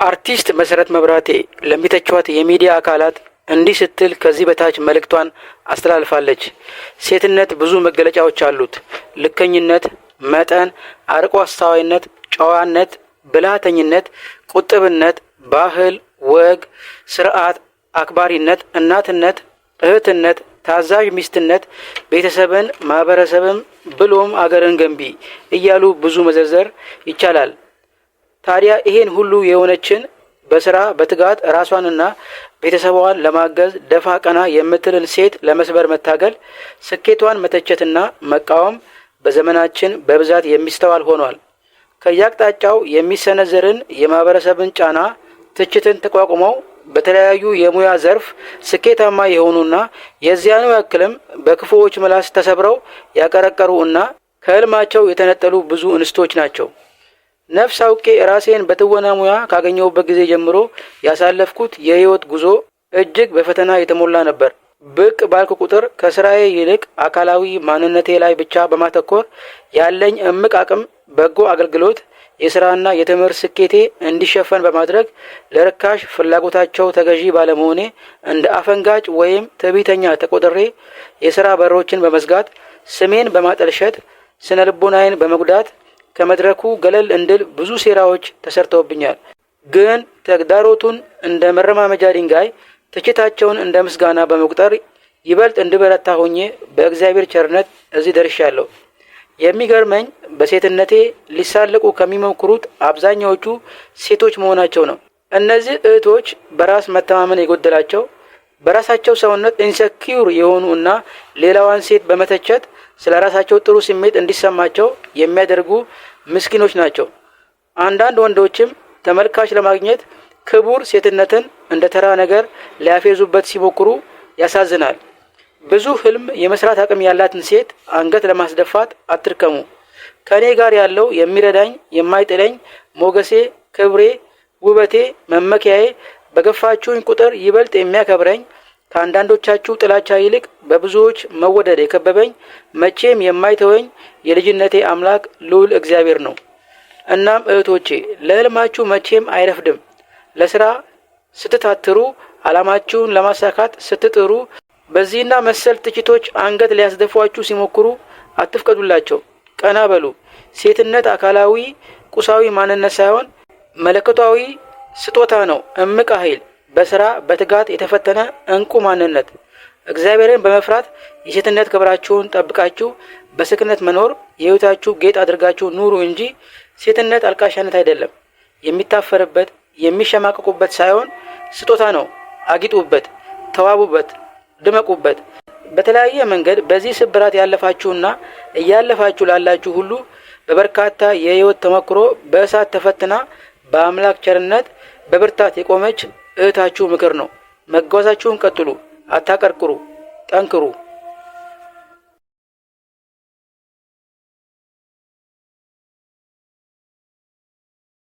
አርቲስት መሰረት መብራቴ ለሚተቿት የሚዲያ አካላት እንዲህ ስትል ከዚህ በታች መልእክቷን አስተላልፋለች። ሴትነት ብዙ መገለጫዎች አሉት። ልከኝነት፣ መጠን፣ አርቆ አስተዋይነት፣ ጨዋነት፣ ብልሃተኝነት፣ ቁጥብነት፣ ባህል፣ ወግ፣ ስርዓት፣ አክባሪነት፣ እናትነት፣ እህትነት፣ ታዛዥ ሚስትነት፣ ቤተሰብን፣ ማህበረሰብን ብሎም አገርን ገንቢ እያሉ ብዙ መዘርዘር ይቻላል። ታዲያ ይሄን ሁሉ የሆነችን በስራ በትጋት ራሷንና ቤተሰቧን ለማገዝ ደፋ ቀና የምትልን ሴት ለመስበር መታገል፣ ስኬቷን መተቸትና መቃወም በዘመናችን በብዛት የሚስተዋል ሆኗል። ከያቅጣጫው የሚሰነዘርን የማህበረሰብን ጫና ትችትን ተቋቁመው በተለያዩ የሙያ ዘርፍ ስኬታማ የሆኑና የዚያኑ ያክልም በክፉዎች ምላስ ተሰብረው ያቀረቀሩ እና ከህልማቸው የተነጠሉ ብዙ እንስቶች ናቸው። ነፍስ አውቄ ራሴን በትወና ሙያ ካገኘሁበት ጊዜ ጀምሮ ያሳለፍኩት የህይወት ጉዞ እጅግ በፈተና የተሞላ ነበር። ብቅ ባልኩ ቁጥር ከስራዬ ይልቅ አካላዊ ማንነቴ ላይ ብቻ በማተኮር ያለኝ እምቅ አቅም፣ በጎ አገልግሎት፣ የስራና የትምህርት ስኬቴ እንዲሸፈን በማድረግ ለርካሽ ፍላጎታቸው ተገዢ ባለመሆኔ እንደ አፈንጋጭ ወይም ትዕቢተኛ ተቆጥሬ የስራ በሮችን በመዝጋት ስሜን በማጠልሸት ስነ ልቦናዬን በመጉዳት ከመድረኩ ገለል እንድል ብዙ ሴራዎች ተሰርተውብኛል። ግን ተግዳሮቱን እንደ መረማመጃ ድንጋይ፣ ትችታቸውን እንደ ምስጋና በመቁጠር ይበልጥ እንድበረታ ሆኜ በእግዚአብሔር ቸርነት እዚህ ደርሻለሁ። የሚገርመኝ በሴትነቴ ሊሳለቁ ከሚሞክሩት አብዛኛዎቹ ሴቶች መሆናቸው ነው። እነዚህ እህቶች በራስ መተማመን የጎደላቸው፣ በራሳቸው ሰውነት ኢንሰኪዩር የሆኑ እና ሌላዋን ሴት በመተቸት ስለ ራሳቸው ጥሩ ስሜት እንዲሰማቸው የሚያደርጉ ምስኪኖች ናቸው። አንዳንድ ወንዶችም ተመልካች ለማግኘት ክቡር ሴትነትን እንደ ተራ ነገር ሊያፌዙበት ሲሞክሩ ያሳዝናል። ብዙ ህልም የመስራት አቅም ያላትን ሴት አንገት ለማስደፋት አትርከሙ። ከኔ ጋር ያለው የሚረዳኝ የማይጥለኝ ሞገሴ፣ ክብሬ፣ ውበቴ፣ መመኪያዬ በገፋችሁኝ ቁጥር ይበልጥ የሚያከብረኝ ከአንዳንዶቻችሁ ጥላቻ ይልቅ በብዙዎች መወደድ የከበበኝ መቼም የማይተወኝ የልጅነቴ አምላክ ልዑል እግዚአብሔር ነው። እናም እህቶቼ ለህልማችሁ መቼም አይረፍድም። ለስራ ስትታትሩ፣ ዓላማችሁን ለማሳካት ስትጥሩ በዚህና መሰል ትችቶች አንገት ሊያስደፏችሁ ሲሞክሩ አትፍቀዱላቸው። ቀና በሉ። ሴትነት አካላዊ ቁሳዊ ማንነት ሳይሆን መለኮታዊ ስጦታ ነው። እምቅ ኃይል፣ በስራ በትጋት የተፈተነ እንቁ ማንነት። እግዚአብሔርን በመፍራት የሴትነት ክብራችሁን ጠብቃችሁ በስክነት መኖር የህይወታችሁ ጌጥ አድርጋችሁ ኑሩ እንጂ ሴትነት አልቃሻነት አይደለም። የሚታፈርበት የሚሸማቀቁበት ሳይሆን ስጦታ ነው። አጊጡበት፣ ተዋቡበት፣ ድመቁበት። በተለያየ መንገድ በዚህ ስብራት ያለፋችሁና እያለፋችሁ ላላችሁ ሁሉ በበርካታ የህይወት ተሞክሮ በእሳት ተፈትና በአምላክ ቸርነት በብርታት የቆመች እህታችሁ ምክር ነው። መጓዛችሁን ቀጥሉ፣ አታቀርቅሩ፣ ጠንክሩ።